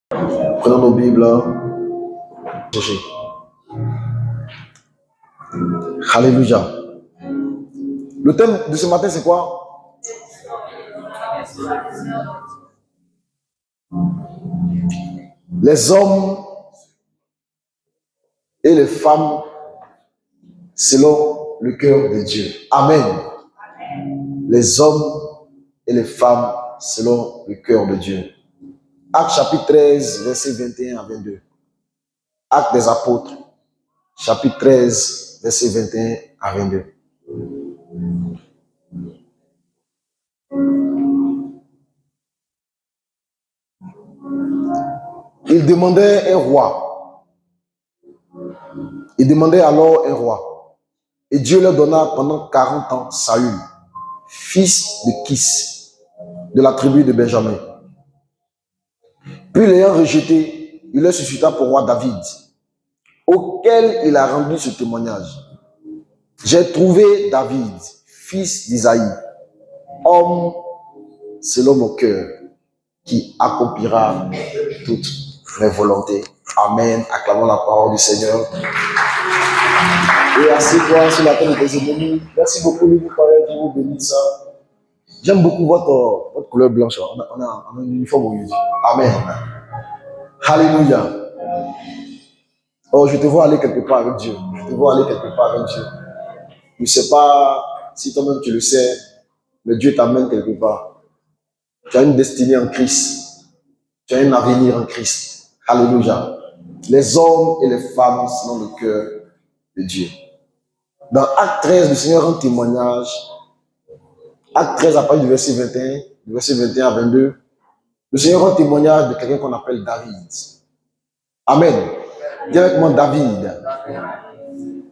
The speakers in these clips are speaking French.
Prenons nos Bibles. Jésus. Alléluia. Le thème de ce matin, c'est quoi? Les hommes et les femmes selon le cœur de Dieu. Amen. Les hommes et les femmes selon le cœur de Dieu. Actes chapitre 13, versets 21 à 22. Actes des apôtres, chapitre 13, versets 21 à 22. Il demandait un roi. Il demandait alors un roi. Et Dieu leur donna pendant 40 ans Saül, fils de Kis, de la tribu de Benjamin. Puis l'ayant rejeté, il leur suscita pour roi David, auquel il a rendu ce témoignage. J'ai trouvé David, fils d'Isaïe, homme selon mon cœur, qui accomplira toutes mes volontés. Amen. Acclamons la parole du Seigneur. Et assieds-toi sur la tête de tes ennemis. Merci beaucoup, les frères. Dieu vous bénisse. J'aime beaucoup votre couleur blanche. On a un uniforme aujourd'hui. Amen. Alléluia. Oh, je te vois aller quelque part avec Dieu. Je te vois aller quelque part avec Dieu. Je ne sais pas si toi-même tu le sais, mais Dieu t'amène quelque part. Tu as une destinée en Christ. Tu as un avenir en Christ. Alléluia. Les hommes et les femmes selon le cœur de Dieu. Dans Acte 13, le Seigneur rend témoignage. Acte 13, à partir du verset 21, du verset 21 à 22, le Seigneur rend témoignage de quelqu'un qu'on appelle David. Amen. Dis avec moi David.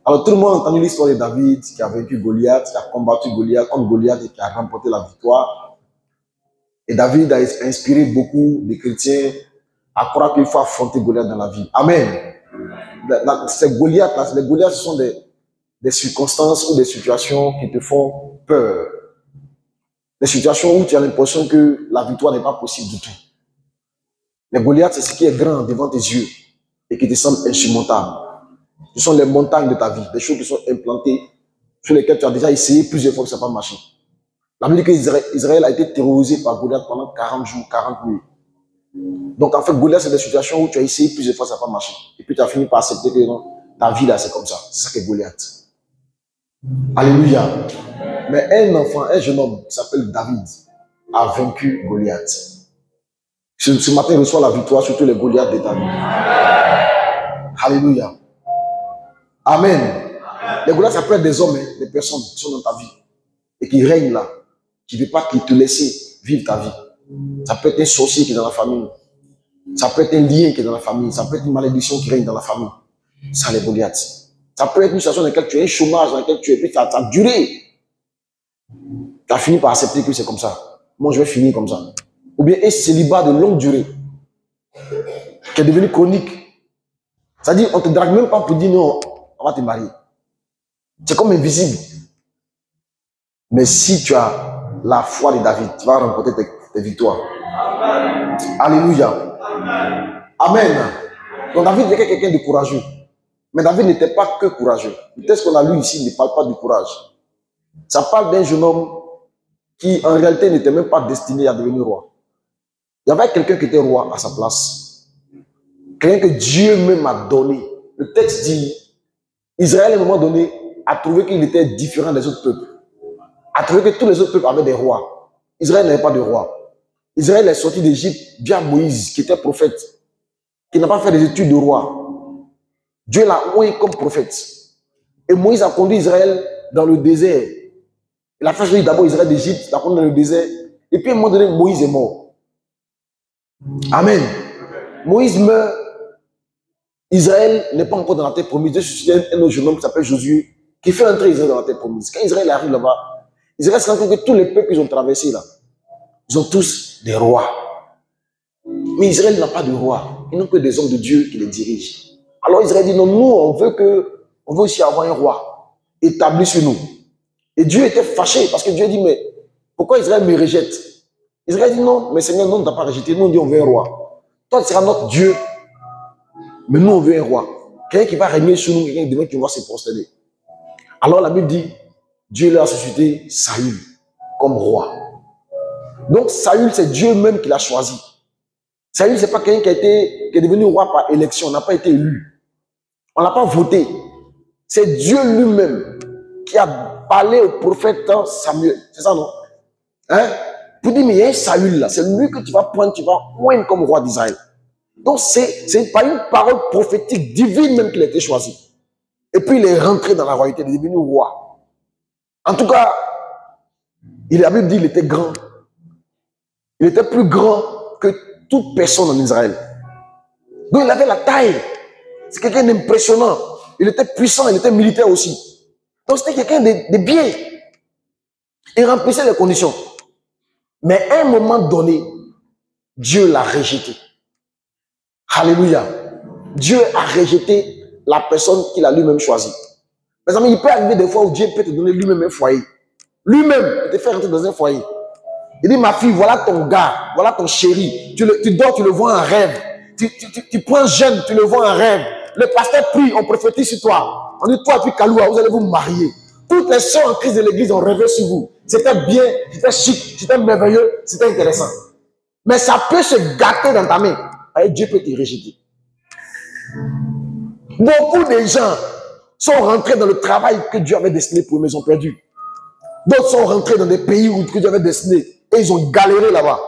Alors tout le monde a entendu l'histoire de David qui a vaincu Goliath, qui a combattu Goliath contre Goliath et qui a remporté la victoire. Et David a inspiré beaucoup de chrétiens à croire qu'il faut affronter Goliath dans la vie. Amen. Ces Goliaths, les Goliaths, ce sont des circonstances ou des situations qui te font peur. Des situations où tu as l'impression que la victoire n'est pas possible du tout. Les Goliaths, c'est ce qui est grand devant tes yeux et qui te semble insurmontable. Ce sont les montagnes de ta vie, des choses qui sont implantées, sur lesquelles tu as déjà essayé plusieurs fois que ça n'a pas marché. La Bible dit qu'Israël a été terrorisé par Goliath pendant 40 jours, 40 nuits. Donc en fait, Goliath, c'est des situations où tu as essayé plusieurs fois, ça n'a pas marché. Et puis tu as fini par accepter que non, ta vie là, c'est comme ça. C'est ça qu'est Goliath. Alléluia. Mais un enfant, un jeune homme qui s'appelle David a vaincu Goliath. Ce matin, il reçoit la victoire sur tous les Goliaths de David. Alléluia. Amen. Les Goliaths, ça peut être des hommes, des personnes qui sont dans ta vie et qui règnent là, qui ne veulent pas te laisser vivre ta vie. Ça peut être un sorcier qui est dans la famille. Ça peut être un lien qui est dans la famille. Ça peut être une malédiction qui règne dans la famille. Ça, les Goliaths. Ça peut être une situation dans laquelle tu es un chômage, dans laquelle tu es, puis ça a duré. Tu as fini par accepter que c'est comme ça. Moi, je vais finir comme ça. Ou bien un célibat de longue durée qui est devenu chronique. C'est-à-dire, on ne te drague même pas pour dire non, on va te marier. C'est comme invisible. Mais si tu as la foi de David, tu vas remporter tes victoires. Amen. Alléluia. Amen. Donc David était quelqu'un de courageux. Mais David n'était pas que courageux. Le texte qu'on a lu ici ne parle pas du courage. Ça parle d'un jeune homme qui, en réalité, n'était même pas destiné à devenir roi. Il y avait quelqu'un qui était roi à sa place. Quelqu'un que Dieu même a donné. Le texte dit, Israël, à un moment donné, a trouvé qu'il était différent des autres peuples. A trouvé que tous les autres peuples avaient des rois. Israël n'avait pas de roi. Israël est sorti d'Égypte via Moïse, qui était prophète, qui n'a pas fait des études de roi. Dieu l'a oint comme prophète. Et Moïse a conduit Israël dans le désert. Il a fait choisir d'abord Israël d'Égypte, il a conduit dans le désert. Et puis à un moment donné, Moïse est mort. Amen. Moïse meurt. Israël n'est pas encore dans la terre promise. Dieu suscite un autre jeune homme qui s'appelle Josué, qui fait entrer Israël dans la terre promise. Quand Israël arrive là-bas, Israël se rend compte que tous les peuples qu'ils ont traversés là, ils ont tous des rois. Mais Israël n'a pas de roi. Ils n'ont que des hommes de Dieu qui les dirigent. Alors Israël dit non, nous on veut aussi avoir un roi établi sur nous. Et Dieu était fâché parce que Dieu dit mais pourquoi Israël me rejette? Israël dit non, mais Seigneur, non, on ne t'a pas rejeté. Nous on dit on veut un roi. Toi, tu seras notre Dieu. Mais nous, on veut un roi. Quelqu'un qui va régner sur nous, quelqu'un qui va se prosterner. Alors la Bible dit, Dieu leur a suscité Saül comme roi. Donc Saül, c'est Dieu même qui l'a choisi. Saül, c'est pas quelqu'un qui est devenu roi par élection. On n'a pas été élu. On n'a pas voté. C'est Dieu lui-même qui a parlé au prophète Samuel. C'est ça, non? Hein? Pour dire, mais il y a un Saül là. C'est lui que tu vas prendre, tu vas poindre comme roi d'Israël. Donc c'est par une parole prophétique divine même qu'il a été choisi. Et puis il est rentré dans la royauté, il est devenu roi. En tout cas, la Bible dit qu'il était grand. Il était plus grand que toute personne en Israël. Donc il avait la taille. C'est quelqu'un d'impressionnant. Il était puissant, il était militaire aussi. Donc c'était quelqu'un de bien. Il remplissait les conditions. Mais à un moment donné, Dieu l'a rejeté. Alléluia. Dieu a rejeté la personne qu'il a lui-même choisie. Mes amis, il peut arriver des fois où Dieu peut te donner lui-même un foyer. Lui-même, il te fait rentrer dans un foyer. Il dit, ma fille, voilà ton gars, voilà ton chéri. Tu dors, tu le vois en rêve. Tu prends jeune, tu le vois en rêve. Le pasteur prie, on prophétise sur toi. On dit, toi et puis Kaloua, vous allez vous marier. Toutes les sœurs en crise de l'église ont rêvé sur vous. C'était bien, c'était chic, c'était merveilleux, c'était intéressant. Mais ça peut se gâter dans ta main. Et Dieu peut te rejeter. Beaucoup de gens sont rentrés dans le travail que Dieu avait destiné pour eux, mais ils ont perdu. D'autres sont rentrés dans des pays où Dieu avait destiné et ils ont galéré là-bas.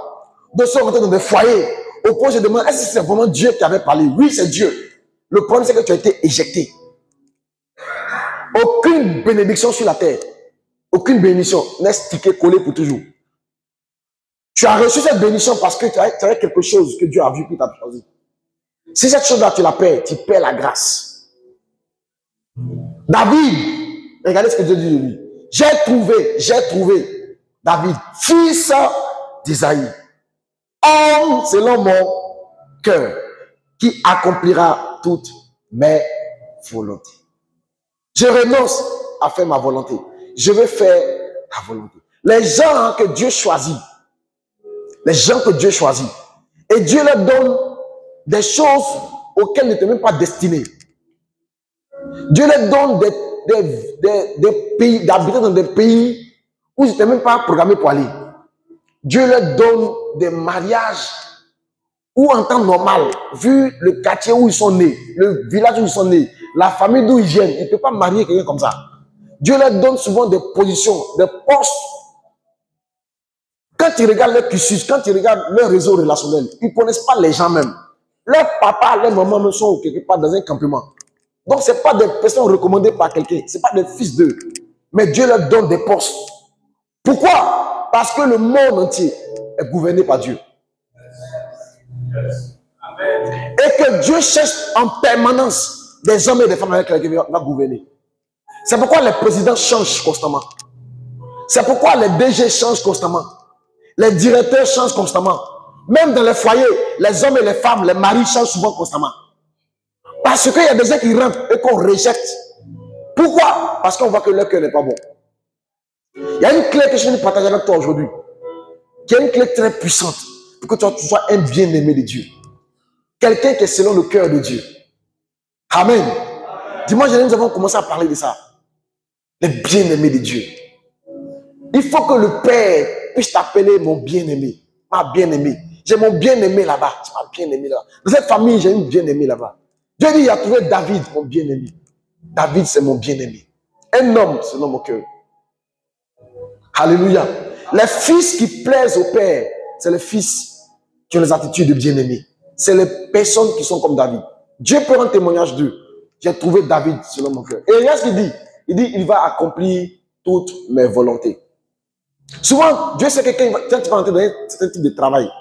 D'autres sont rentrés dans des foyers. Au point où je demande, est-ce que c'est vraiment Dieu qui avait parlé? Oui, c'est Dieu. Le problème, c'est que tu as été éjecté. Aucune bénédiction sur la terre, aucune bénédiction n'est stickée, collée pour toujours. Tu as reçu cette bénédiction parce que tu avais quelque chose que Dieu a vu qui t'a choisi. Si cette chose-là, tu la perds, tu perds la grâce. David, regardez ce que Dieu dit de lui. J'ai trouvé David, fils d'Isaïe, homme selon mon cœur, qui accomplira toutes mes volontés. Je renonce à faire ma volonté. Je veux faire ta volonté. Les gens que Dieu choisit, et Dieu leur donne des choses auxquelles ils n'étaient même pas destinés. Dieu leur donne des pays, d'habiter dans des pays où ils n'étaient même pas programmés pour aller. Dieu leur donne des mariages où en temps normal, vu le quartier où ils sont nés, le village où ils sont nés, la famille d'où ils viennent, ils ne peuvent pas marier quelqu'un comme ça. Dieu leur donne souvent des positions, des postes. Quand tu regardes leur cursus, quand tu regardes leur réseau relationnel, ils ne connaissent pas les gens même. Leurs papas, leurs mamans même sont quelque part dans un campement. Donc, ce n'est pas des personnes recommandées par quelqu'un. Ce n'est pas des fils d'eux. Mais Dieu leur donne des postes. Pourquoi? Parce que le monde entier est gouverné par Dieu. Et que Dieu cherche en permanence des hommes et des femmes avec lesquels il va gouverner. C'est pourquoi les présidents changent constamment. C'est pourquoi les DG changent constamment. Les directeurs changent constamment. Même dans les foyers, les hommes et les femmes, les maris changent souvent constamment. Parce qu'il y a des gens qui rentrent et qu'on rejette. Pourquoi? Parce qu'on voit que leur cœur n'est pas bon. Il y a une clé que je viens de partager avec toi aujourd'hui, qui est une clé très puissante pour que tu sois un bien-aimé de Dieu. Quelqu'un qui est selon le cœur de Dieu. Amen. Dimanche dernier, nous avons commencé à parler de ça. Les bien-aimés de Dieu. Il faut que le Père puisse t'appeler mon bien-aimé. Ma bien-aimée. J'ai mon bien-aimé là-bas. C'est ma bien-aimé là-bas. Dans cette famille, j'ai une bien-aimée là-bas. Dieu dit, il a trouvé David, mon bien-aimé. David, c'est mon bien-aimé. Un homme selon mon cœur. Alléluia. Les fils qui plaisent au Père, c'est les fils qui ont les attitudes de bien-aimés. C'est les personnes qui sont comme David. Dieu peut rendre témoignage d'eux. J'ai trouvé David selon mon cœur. Et regarde ce qu'il dit. Il dit, il va accomplir toutes mes volontés. Souvent, Dieu sait que quand tu vas entrer dans un certain type de travail,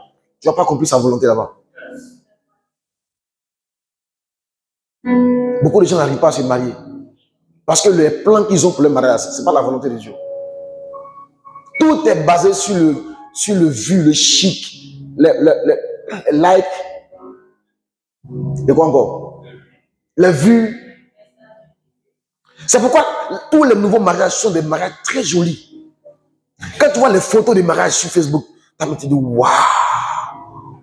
tu ne vas pas accomplir sa volonté là-bas. Beaucoup de gens n'arrivent pas à se marier. Parce que les plans qu'ils ont pour le mariage, ce n'est pas la volonté de Dieu. Tout est basé sur le vu, le chic, le like. Et quoi encore? Le vu. C'est pourquoi tous les nouveaux mariages sont des mariages très jolis. Quand tu vois les photos des mariages sur Facebook, tu te dis waouh,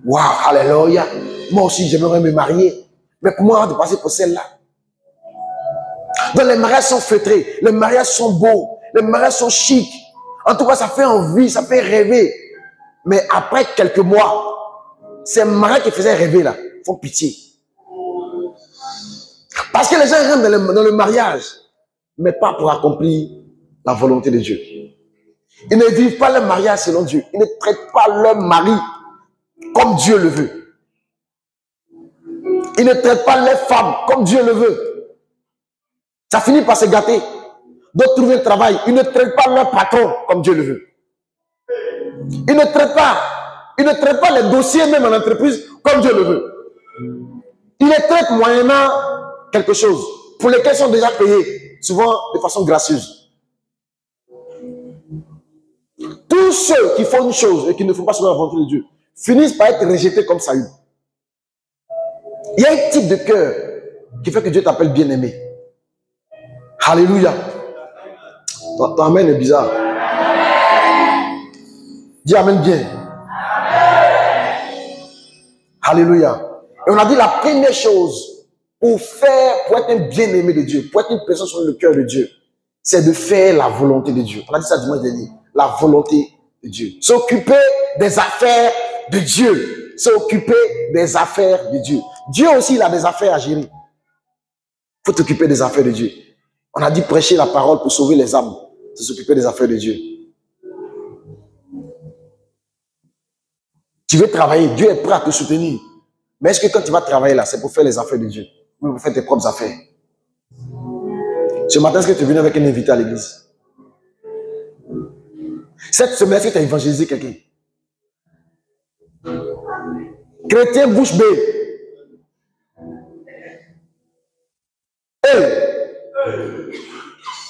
waouh, alléluia. moi aussi, j'aimerais me marier. Mais pour moi, de passer pour celle-là. Donc les mariages sont feutrés, les mariages sont beaux, les mariages sont chics. En tout cas, ça fait envie, ça fait rêver. Mais après quelques mois, ces mariages qui faisaient rêver là, font pitié. Parce que les gens rentrent dans le mariage, mais pas pour accomplir la volonté de Dieu. Ils ne vivent pas leur mariage selon Dieu. Ils ne traitent pas leur mari comme Dieu le veut. Ils ne traitent pas les femmes comme Dieu le veut. Ça finit par se gâter. D'autres trouvent un travail. Ils ne traitent pas leur patron comme Dieu le veut. Ils ne traitent pas les dossiers même en entreprise comme Dieu le veut. Ils les traitent moyennant quelque chose pour lesquels ils sont déjà payés, souvent de façon gracieuse. Tous ceux qui font une chose et qui ne font pas selon la volonté de Dieu finissent par être rejetés comme Saül. Il y a un type de cœur qui fait que Dieu t'appelle bien-aimé. Alléluia. Ton amen est bizarre. Dis amen bien. Alléluia. Et on a dit la première chose pour être un bien-aimé de Dieu, pour être une personne sur le cœur de Dieu, c'est de faire la volonté de Dieu. On a dit ça dimanche dernier. La volonté de Dieu. S'occuper des affaires de Dieu. S'occuper des affaires de Dieu. Dieu aussi, il a des affaires à gérer. Il faut t'occuper des affaires de Dieu. On a dit prêcher la parole pour sauver les âmes. C'est s'occuper des affaires de Dieu. Tu veux travailler, Dieu est prêt à te soutenir. Mais est-ce que quand tu vas travailler là, c'est pour faire les affaires de Dieu ou pour faire tes propres affaires? Ce matin, est-ce que tu es venu avec un invité à l'église? Cette semaine, est-ce que tu as évangélisé quelqu'un? Chrétien bouche bée.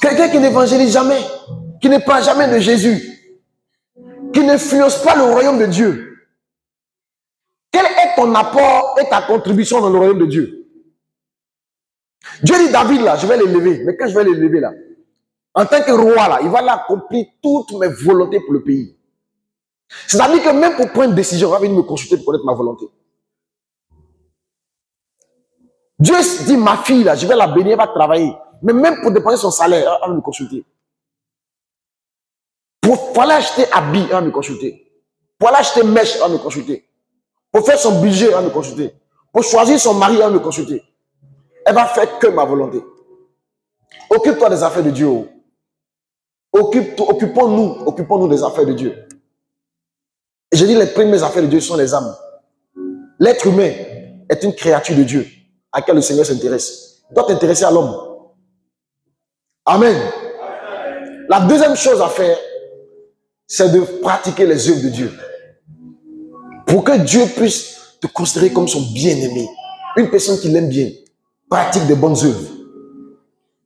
Quelqu'un qui n'évangélise jamais, qui ne parle jamais de Jésus, qui n'influence pas le royaume de Dieu. Quel est ton apport et ta contribution dans le royaume de Dieu? Dieu dit David là, je vais l'élever. Mais quand je vais l'élever là, en tant que roi là, il va accomplir toutes mes volontés pour le pays. C'est-à-dire que même pour prendre une décision, il va venir me consulter pour connaître ma volonté. Dieu dit ma fille là, je vais la bénir, elle va travailler. Mais même pour dépenser son salaire, elle va me consulter. Pour aller acheter habits, elle va me consulter. Pour aller acheter mèche, elle va me consulter. Pour faire son budget, elle va me consulter. Pour choisir son mari, elle va me consulter. Elle va faire que ma volonté. Occupe-toi des affaires de Dieu. Occupons-nous des affaires de Dieu. Et je dis les premières affaires de Dieu sont les âmes. L'être humain est une créature de Dieu à laquelle le Seigneur s'intéresse. Il doit t'intéresser à l'homme. Amen. La deuxième chose à faire, c'est de pratiquer les œuvres de Dieu. Pour que Dieu puisse te considérer comme son bien-aimé. Une personne qui l'aime bien. Pratique des bonnes œuvres.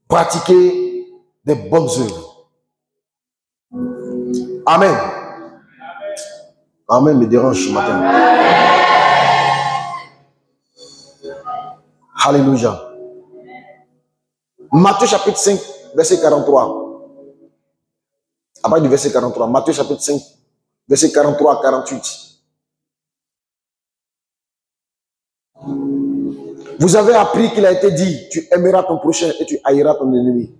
Pratiquer des bonnes œuvres. Amen. Amen me dérange ce matin. Alléluia. Matthieu chapitre 5, verset 43. À partir du verset 43. Matthieu chapitre 5, verset 43 à 48. Vous avez appris qu'il a été dit, tu aimeras ton prochain et tu haïras ton ennemi.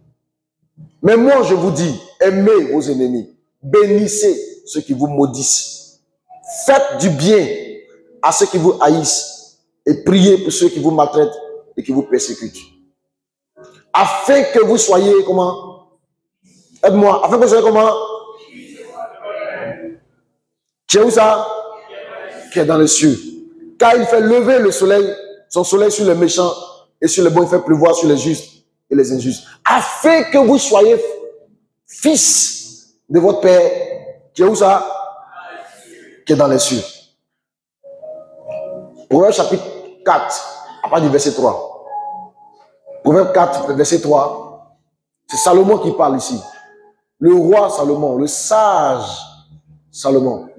Mais moi, je vous dis, aimez vos ennemis. Bénissez ceux qui vous maudissent. Faites du bien à ceux qui vous haïssent et priez pour ceux qui vous maltraitent et qui vous persécutent. Afin que vous soyez comment? Aide-moi. Afin que vous soyez comment? Qui est où ça? Qui est dans les cieux. Car il fait lever le soleil, son soleil sur les méchants et sur les bons, il fait pleuvoir sur les justes et les injustes. Afin que vous soyez fils de votre Père. Qui est où ça? Qui est dans les cieux. Proverbe chapitre 4, à partir du verset 3. Proverbe 4, verset 3. C'est Salomon qui parle ici. Le roi Salomon, le sage Salomon.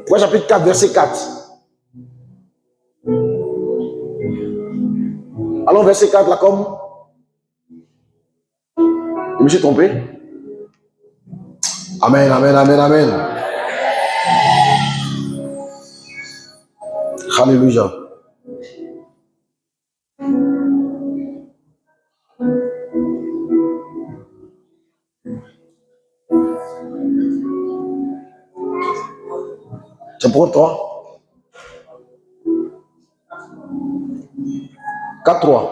Proverbe chapitre 4, verset 4. Allons, verset 4, là, comme. Je me suis trompé. Amen, amen, amen, amen. Alléluia. C'est pour toi. 4-3.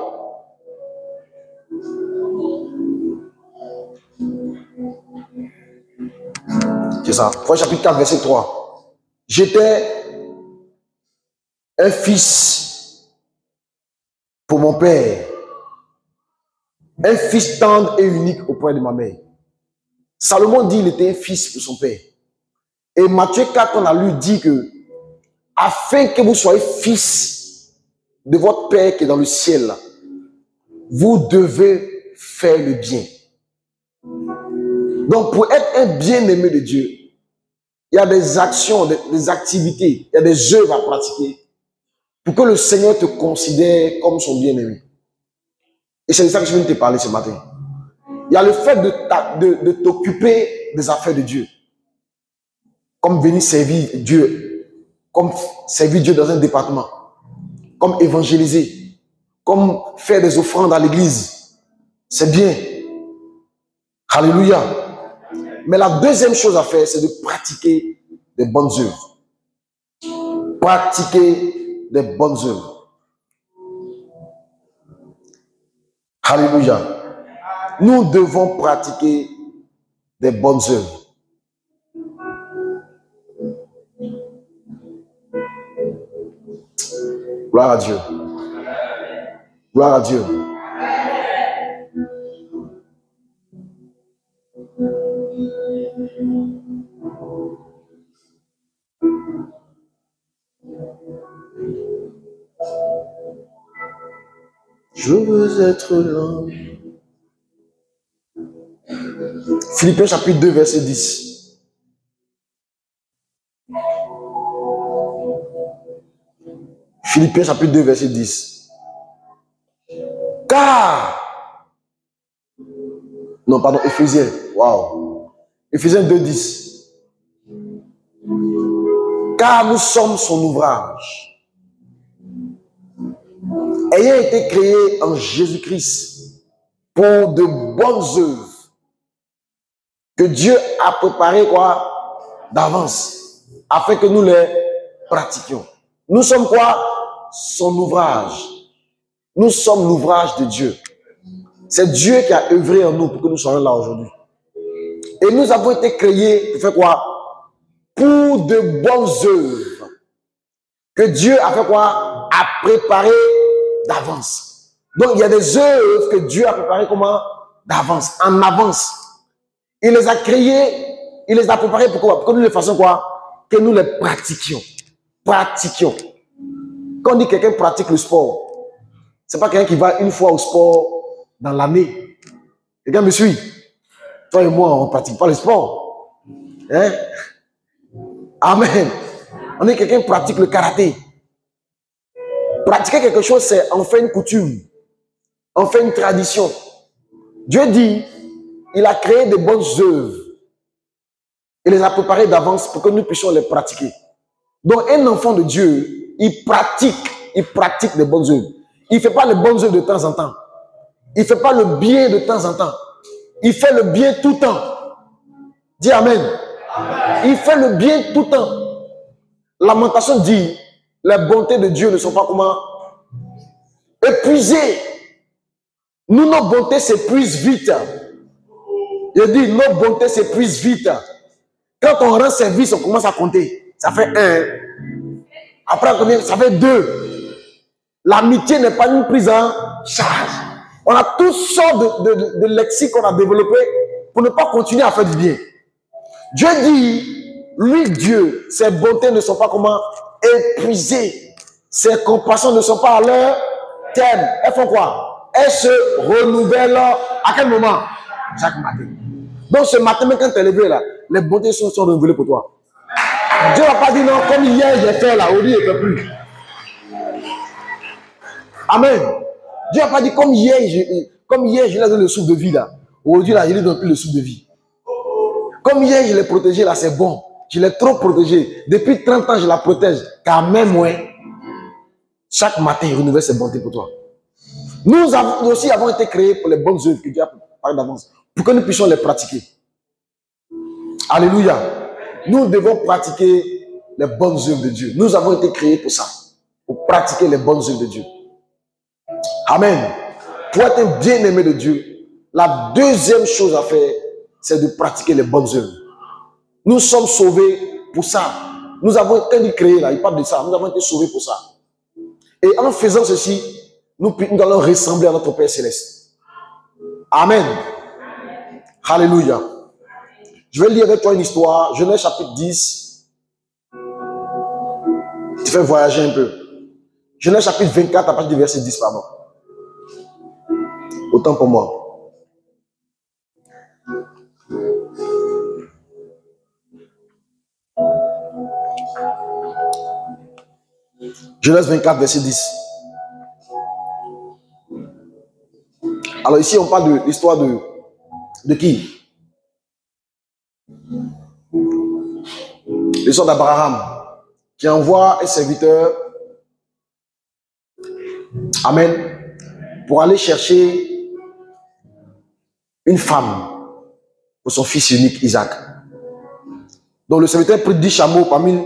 C'est ça. Foi chapitre 4, verset 3. J'étais un fils pour mon père. Un fils tendre et unique auprès de ma mère. Salomon dit qu'il était un fils pour son père. Et Matthieu 4, on a lu, dit que afin que vous soyez fils de votre Père qui est dans le ciel, vous devez faire le bien. Donc, pour être un bien-aimé de Dieu, il y a des actions, des activités, il y a des œuvres à pratiquer pour que le Seigneur te considère comme son bien-aimé. Et c'est de ça que je viens de te parler ce matin. Il y a le fait de t'occuper des affaires de Dieu. Comme venir servir Dieu, comme servir Dieu dans un département, comme évangéliser, comme faire des offrandes à l'église. C'est bien. Alléluia. Mais la deuxième chose à faire, c'est de pratiquer des bonnes œuvres. Pratiquer des bonnes œuvres. Alléluia. Nous devons pratiquer des bonnes œuvres. Gloire à Dieu. Gloire à Dieu. Je veux être l'homme. Philippiens chapitre 2, verset 10. Philippiens chapitre 2, verset 10. Car, non, pardon, Éphésiens, waouh. Éphésiens 2, 10. Car nous sommes son ouvrage, ayant été créés en Jésus-Christ pour de bonnes œuvres que Dieu a préparées quoi? D'avance, afin que nous les pratiquions. Nous sommes quoi? Son ouvrage. Nous sommes l'ouvrage de Dieu. C'est Dieu qui a œuvré en nous pour que nous soyons là aujourd'hui. Et nous avons été créés pour faire quoi? Pour de bonnes œuvres que Dieu a fait quoi? A préparé d'avance. Donc il y a des œuvres que Dieu a préparées comment? D'avance, en avance. Il les a créées, il les a préparées pour quoi? Pour que nous les fassions quoi? Que nous les pratiquions. Pratiquions. Quand on dit quelqu'un pratique le sport, c'est pas quelqu'un qui va une fois au sport dans l'année. Quelqu'un me suit? Toi et moi, on ne pratique pas le sport. Hein? Amen. On est quelqu'un qui pratique le karaté. Pratiquer quelque chose, c'est en fait une coutume. En fait une tradition. Dieu dit, il a créé de bonnes œuvres. Il les a préparées d'avance pour que nous puissions les pratiquer. Donc un enfant de Dieu, il pratique des bonnes œuvres. Il ne fait pas les bonnes œuvres de temps en temps. Il ne fait pas le bien de temps en temps. Il fait le bien tout le temps. Dis Amen. Amen. Il fait le bien tout le temps. Lamentation dit, les bontés de Dieu ne sont pas comment? Épuisées. Nous, nos bontés s'épuisent vite. Je dis, nos bontés s'épuisent vite. Quand on rend service, on commence à compter. Ça fait 1. Après, combien? Ça fait 2. L'amitié n'est pas une prise en charge. On a toutes sortes de lexiques qu'on a développés pour ne pas continuer à faire du bien. Dieu dit, lui, Dieu, ses bontés ne sont pas comment? Épuisées. Ses compassions ne sont pas à leur terme. Elles font quoi? Elles se renouvellent à quel moment? Chaque matin. Donc ce matin, même quand tu es levé là, les bontés sont renouvelées pour toi. Dieu n'a pas dit non, comme hier j'ai fait là, aujourd'hui il ne fait plus. Amen. Dieu n'a pas dit comme hier je l'ai donné le souffle de vie là. Aujourd'hui là, je ne lui donne plus le souffle de vie. Comme hier je l'ai protégé là, c'est bon. Je l'ai trop protégé. Depuis 30 ans je la protège. Car même moi, Chaque matin, il renouvelle ses bontés pour toi. Nous aussi avons été créés pour les bonnes œuvres que Dieu a préparées d'avance, pour que nous puissions les pratiquer. Alléluia. Nous devons pratiquer les bonnes œuvres de Dieu. Nous avons été créés pour ça, pour pratiquer les bonnes œuvres de Dieu. Amen. Pour être un bien-aimé de Dieu, la deuxième chose à faire, c'est de pratiquer les bonnes œuvres. Nous sommes sauvés pour ça. Nous avons été créés là, il parle de ça. Nous avons été sauvés pour ça. Et en faisant ceci, nous allons ressembler à notre Père Céleste. Amen. Alléluia. Je vais lire avec toi une histoire. Genèse chapitre 10. Tu fais voyager un peu. Genèse chapitre 24 à partir du verset 10, pardon. Autant pour moi. Genèse 24, verset 10. Alors ici, on parle de l'histoire de qui? L'histoire d'Abraham, qui envoie un serviteur, amen, pour aller chercher une femme pour son fils unique, Isaac. Donc le serviteur prit 10 chameaux parmi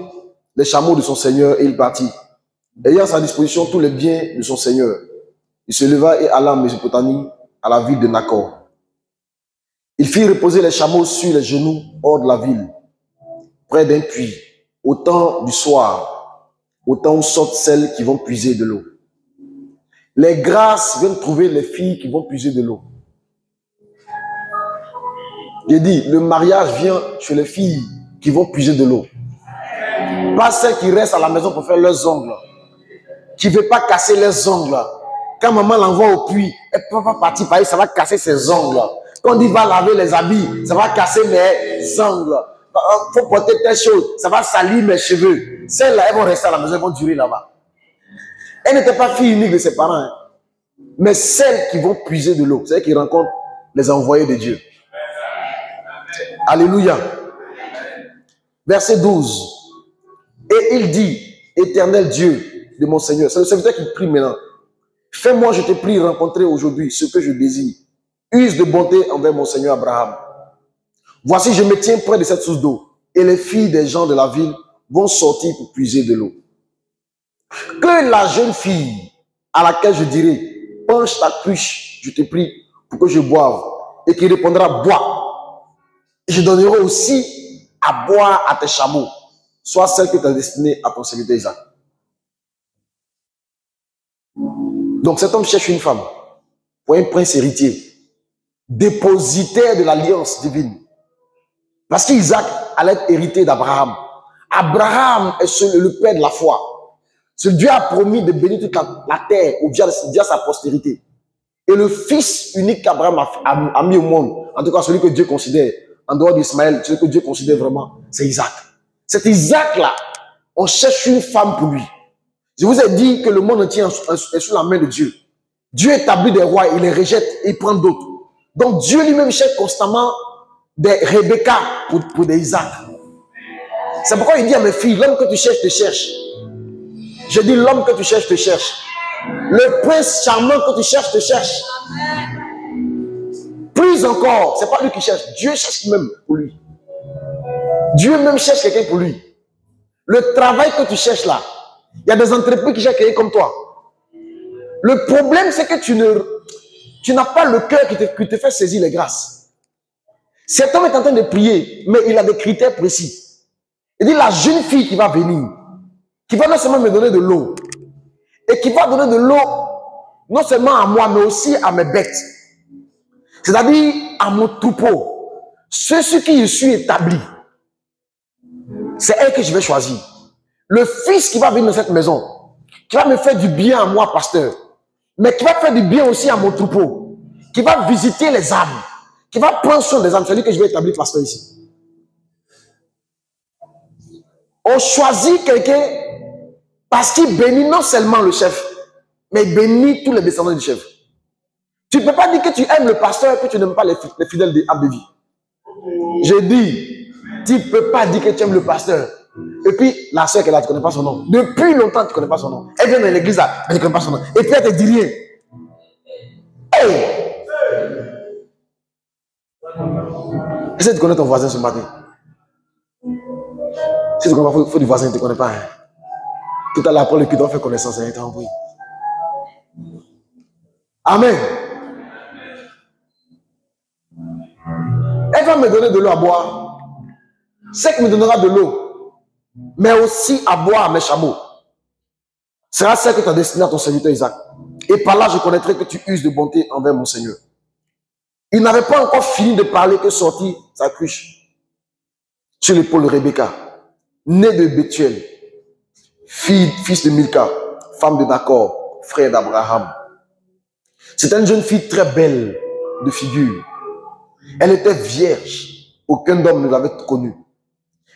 les chameaux de son seigneur et il partit. Ayant à sa disposition tous les biens de son seigneur, il se leva et alla en Mésopotamie, à la ville de Nacor. Il fit reposer les chameaux sur les genoux hors de la ville, près d'un puits, au temps du soir, au temps où sortent celles qui vont puiser de l'eau. Les grâces viennent trouver les filles qui vont puiser de l'eau. J'ai dit, le mariage vient chez les filles qui vont puiser de l'eau. Pas celles qui restent à la maison pour faire leurs ongles, qui ne veulent pas casser leurs ongles. Quand maman l'envoie au puits, elle ne peut pas partir par ça va casser ses ongles. Quand il va laver les habits, ça va casser mes ongles. Il faut porter telle chose, ça va salir mes cheveux. Celles-là, elles vont rester à la maison, elles vont durer là-bas. Elle n'était pas fille unique de ses parents, hein. Mais celles qui vont puiser de l'eau, celles qui rencontrent les envoyés de Dieu. Alléluia. Verset 12. Et il dit, Éternel Dieu de mon Seigneur, c'est le serviteur qui prie maintenant. Fais-moi, je te prie, rencontrer aujourd'hui ce que je désire. Use de bonté envers mon Seigneur Abraham. Voici, je me tiens près de cette source d'eau, et les filles des gens de la ville vont sortir pour puiser de l'eau. Que la jeune fille à laquelle je dirai, penche ta cruche, je te prie, pour que je boive, et qui répondra, bois. Et je donnerai aussi à boire à tes chameaux, soit celle que tu as destinée à ton serviteur Isaac. Donc cet homme cherche une femme pour un prince héritier, dépositaire de l'alliance divine. Parce qu'Isaac allait être hérité d'Abraham. Abraham est le père de la foi. Ce Dieu a promis de bénir toute la terre via sa postérité. Et le fils unique qu'Abraham a mis au monde, en tout cas celui que Dieu considère, en dehors d'Ismaël, celui que Dieu considère vraiment, c'est Isaac. Cet Isaac-là, on cherche une femme pour lui. Je vous ai dit que le monde entier est sous la main de Dieu. Dieu établit des rois, il les rejette et il prend d'autres. Donc Dieu lui-même cherche constamment des Rebecca pour des Isaac. C'est pourquoi il dit à mes filles, l'homme que tu cherches te cherche. Je dis l'homme que tu cherches te cherche. Le prince charmant que tu cherches te cherche. Plus encore, c'est pas lui qui cherche, Dieu cherche lui-même pour lui. Dieu même cherche quelqu'un pour lui. Le travail que tu cherches là, il y a des entreprises qui cherchent quelqu'un comme toi. Le problème, c'est que tu n'as pas le cœur qui te fait saisir les grâces. Cet homme est en train de prier, mais il a des critères précis. Il dit, la jeune fille qui va venir, qui va non seulement me donner de l'eau, et qui va donner de l'eau, non seulement à moi, mais aussi à mes bêtes. C'est-à-dire à mon troupeau. Ceux sur qui je suis établi, c'est elle que je vais choisir. Le fils qui va venir dans cette maison, qui va me faire du bien à moi, pasteur, mais qui va faire du bien aussi à mon troupeau, qui va visiter les âmes, qui va prendre soin des âmes, c'est lui que je vais établir pasteur ici. On choisit quelqu'un parce qu'il bénit non seulement le chef, mais il bénit tous les descendants du chef. Tu ne peux pas dire que tu aimes le pasteur et que tu n'aimes pas les fidèles de Abdevi. J'ai dit, tu ne peux pas dire que tu aimes le pasteur Et puis, la soeur qui est là, tu ne connais pas son nom. Depuis longtemps, tu ne connais pas son nom. Elle vient dans l'église là, mais tu ne connais pas son nom. Et puis, elle te dit rien. Hey! Essaye de connaître ton voisin ce matin. Si tu ne connais pas, il faut du voisin, tu ne connais pas. Hein. Tout à l'heure, après le culte, on fait connaissance. Hein, oui. Amen. Elle va me donner de l'eau à boire. C'est qui me donnera de l'eau, mais aussi à boire à mes chameaux. Sera celle que tu as destinée à ton serviteur Isaac. Et par là, je connaîtrai que tu uses de bonté envers mon Seigneur. Il n'avait pas encore fini de parler que sortit sa cruche sur l'épaule de Rebecca, née de Bethuel, fils de Milka, femme de Nacor, frère d'Abraham. C'était une jeune fille très belle de figure. Elle était vierge. Aucun homme ne l'avait connue.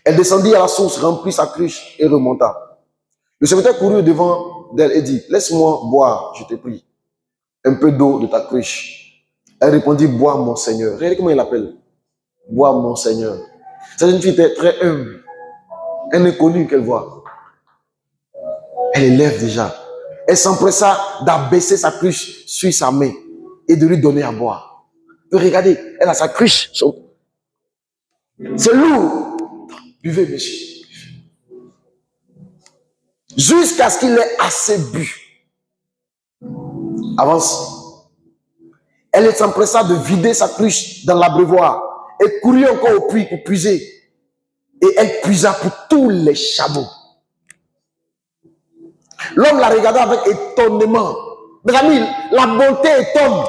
Elle descendit à la source, remplit sa cruche et remonta. Le serviteur courut devant d'elle et dit, laisse-moi boire, je te prie, un peu d'eau de ta cruche. Elle répondit, bois mon Seigneur. Regardez comment il l'appelle. Bois mon Seigneur. Cette jeune fille était très humble. Un inconnu qu'elle voit. Elle élève déjà. Elle s'empressa d'abaisser sa cruche sur sa main et de lui donner à boire. Et regardez, elle a sa cruche. C'est lourd. Buvez, monsieur. Jusqu'à ce qu'il ait assez bu. Avance. Elle s'empressa de vider sa cruche dans l'abreuvoir et courut encore au puits pour puiser. Et elle puisa pour tous les chameaux. L'homme la regarda avec étonnement. Mes amis, la bonté étonne.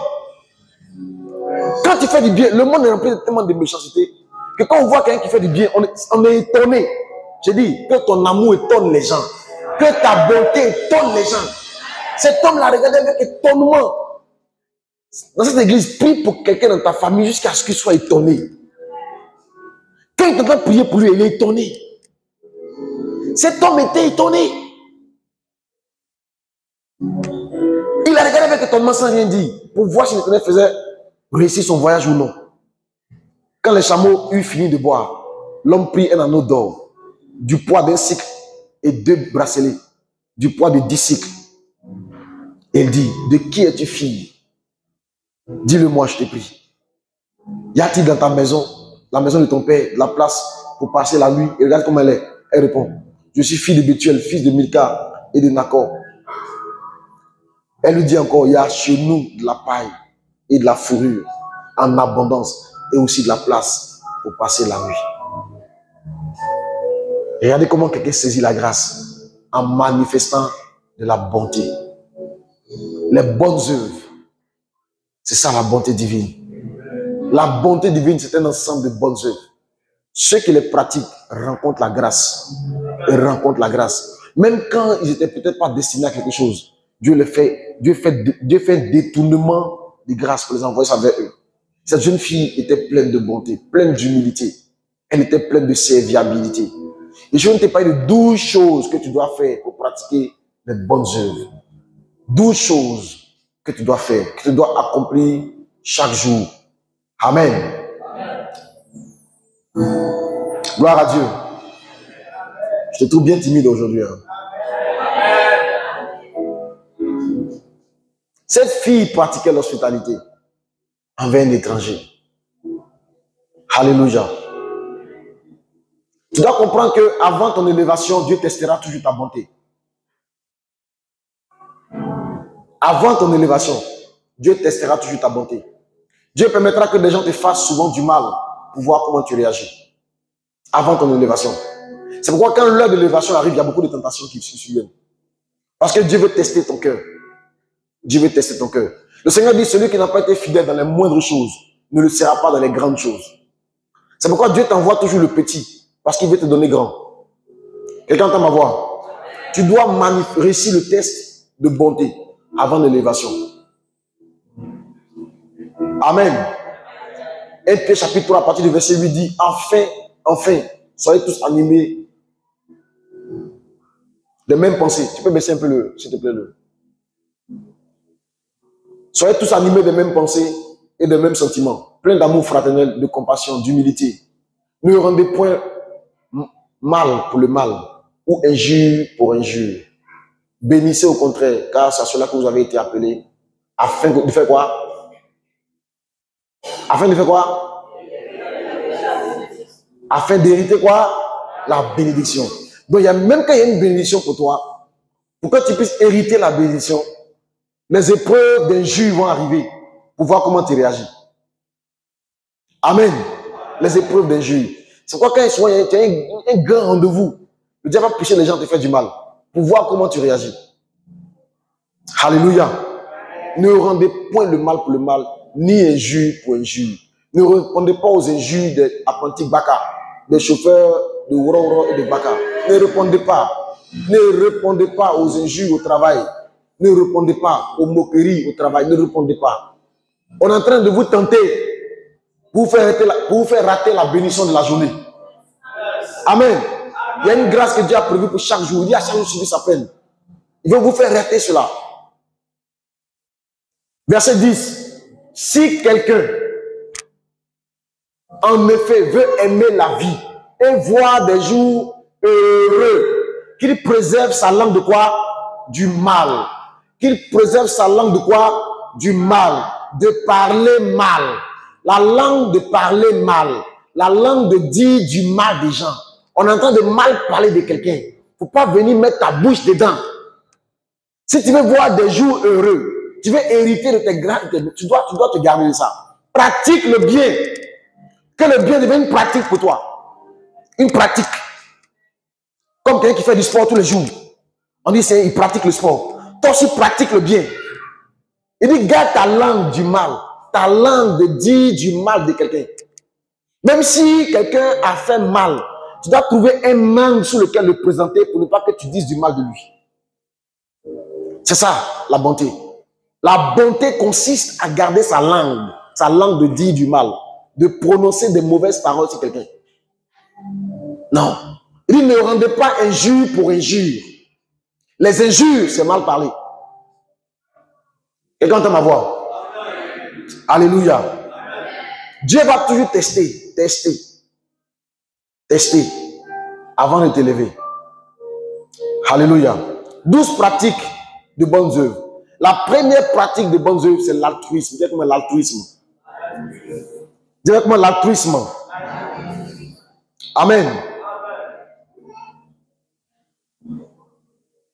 Quand tu fais du bien, le monde est rempli de tellement de méchanceté que quand on voit quelqu'un qui fait du bien, on est étonné. Je dis que ton amour étonne les gens. Que ta bonté étonne les gens. Cet homme l'a regardé avec étonnement. Dans cette église, prie pour quelqu'un dans ta famille jusqu'à ce qu'il soit étonné. Quand il t'entend prier pour lui, il est étonné. Cet homme était étonné. Il a regardé avec étonnement sans rien dire, pour voir si l'Éternel faisait réussir son voyage ou non. Quand les chameaux eurent fini de boire, l'homme prit un anneau d'or, du poids d'un cycle et 2 bracelets, du poids de 10 cycles. Et il dit, de qui es-tu fille? Dis-le-moi, je te prie. Y a-t-il dans ta maison, la maison de ton père, la place pour passer la nuit? Et regarde comment elle est. Elle répond, je suis fille de Bethuel, fils de Milka et de Nacor. Elle lui dit encore, il y a chez nous de la paille et de la fourrure en abondance et aussi de la place pour passer la nuit. Et regardez comment quelqu'un saisit la grâce en manifestant de la bonté. Les bonnes œuvres, c'est ça la bonté divine. La bonté divine, c'est un ensemble de bonnes œuvres. Ceux qui les pratiquent rencontrent la grâce. Et rencontrent la grâce. Même quand ils n'étaient peut-être pas destinés à quelque chose, Dieu fait un détournement de grâce pour les envoyer vers eux. Cette jeune fille était pleine de bonté, pleine d'humilité. Elle était pleine de serviabilité. Et je ne t'ai pas dit de 12 choses que tu dois faire pour pratiquer les bonnes œuvres. 12 choses que tu dois faire, que tu dois accomplir chaque jour. Amen. Gloire à Dieu. Je te trouve bien timide aujourd'hui. Hein. Cette fille pratiquait l'hospitalité envers un étranger. Alléluia. Tu dois comprendre qu'avant ton élévation, Dieu testera toujours ta bonté. Avant ton élévation, Dieu testera toujours ta bonté. Dieu permettra que des gens te fassent souvent du mal pour voir comment tu réagis. Avant ton élévation. C'est pourquoi quand l'heure de l'élévation arrive, il y a beaucoup de tentations qui se suivent. Parce que Dieu veut tester ton cœur. Dieu veut tester ton cœur. Le Seigneur dit, celui qui n'a pas été fidèle dans les moindres choses ne le sera pas dans les grandes choses. C'est pourquoi Dieu t'envoie toujours le petit, parce qu'il veut te donner grand. Quelqu'un entend ma voix? Tu dois réussir le test de bonté avant l'élévation. Amen. 1 Pierre chapitre 3 à partir du verset 8 dit, enfin, soyez tous animés des mêmes pensées. Tu peux baisser un peu s'il te plaît, Soyez tous animés des mêmes pensées et des mêmes sentiments, pleins d'amour fraternel, de compassion, d'humilité. Ne rendez point mal pour le mal ou injure pour injure. Bénissez au contraire, car c'est à cela que vous avez été appelés. Afin de faire quoi? Afin de faire quoi? Afin d'hériter quoi? La bénédiction. Donc, même quand il y a une bénédiction pour toi, pour que tu puisses hériter la bénédiction, les épreuves d'injure vont arriver pour voir comment tu réagis. Amen. Les épreuves d'injure. C'est pourquoi quand souvent, il y a un grand rendez-vous, le diable va pousser les gens à te faire du mal pour voir comment tu réagis. Alléluia. Ne rendez point le mal pour le mal, ni injure pour injure. Ne répondez pas aux injures des apprentis Baka, des chauffeurs de Woro et de Baka. Ne répondez pas. Ne répondez pas aux injures au travail. Ne répondez pas aux moqueries au travail. Ne répondez pas. On est en train de vous tenter pour vous faire rater la bénédiction de la journée. Amen. Il y a une grâce que Dieu a prévue pour chaque jour. Il dit à chaque jour suivi sa peine. Il veut vous faire rater cela. Verset 10. Si quelqu'un, en effet, veut aimer la vie et voir des jours heureux, qu'il préserve sa langue de quoi? Du mal. Qu'il préserve sa langue de quoi? Du mal. De parler mal. La langue de parler mal. La langue de dire du mal des gens. On est en train de mal parler de quelqu'un. Il ne faut pas venir mettre ta bouche dedans. Si tu veux voir des jours heureux, tu veux hériter de tes grands, tu dois te garder de ça. Pratique le bien. Que le bien devienne une pratique pour toi. Une pratique. Comme quelqu'un qui fait du sport tous les jours. On dit il pratique le sport. Toi aussi pratique le bien. Il dit garde ta langue du mal. Ta langue de dire du mal de quelqu'un. Même si quelqu'un a fait mal, tu dois trouver un angle sur lequel le présenter pour ne pas que tu dises du mal de lui. C'est ça la bonté. La bonté consiste à garder sa langue de dire du mal, de prononcer des mauvaises paroles sur quelqu'un. Non. Il dit ne rendez pas injure pour injure. Les injures, c'est mal parler. Quelqu'un entend ma voix? Alléluia. Dieu va toujours tester, avant de t'élever. Alléluia. 12 pratiques de bonnes œuvres. La première pratique de bonnes œuvres, c'est l'altruisme. Dis avec moi l'altruisme. Dis avec moi l'altruisme. Amen.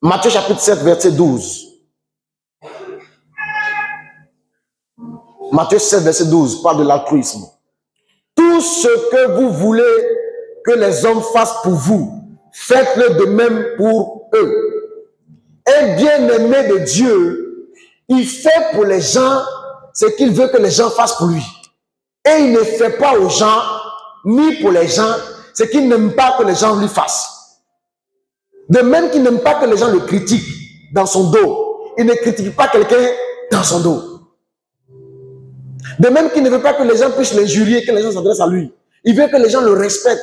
Matthieu chapitre 7, verset 12. Matthieu 7, verset 12 parle de l'altruisme. Tout ce que vous voulez que les hommes fassent pour vous, faites-le de même pour eux. Un bien-aimé de Dieu, il fait pour les gens ce qu'il veut que les gens fassent pour lui. Et il ne fait pas aux gens, ni pour les gens, ce qu'il n'aime pas que les gens lui fassent. De même qu'il n'aime pas que les gens le critiquent dans son dos. Il ne critique pas quelqu'un dans son dos. De même qu'il ne veut pas que les gens puissent l'injurier, que les gens s'adressent à lui. Il veut que les gens le respectent.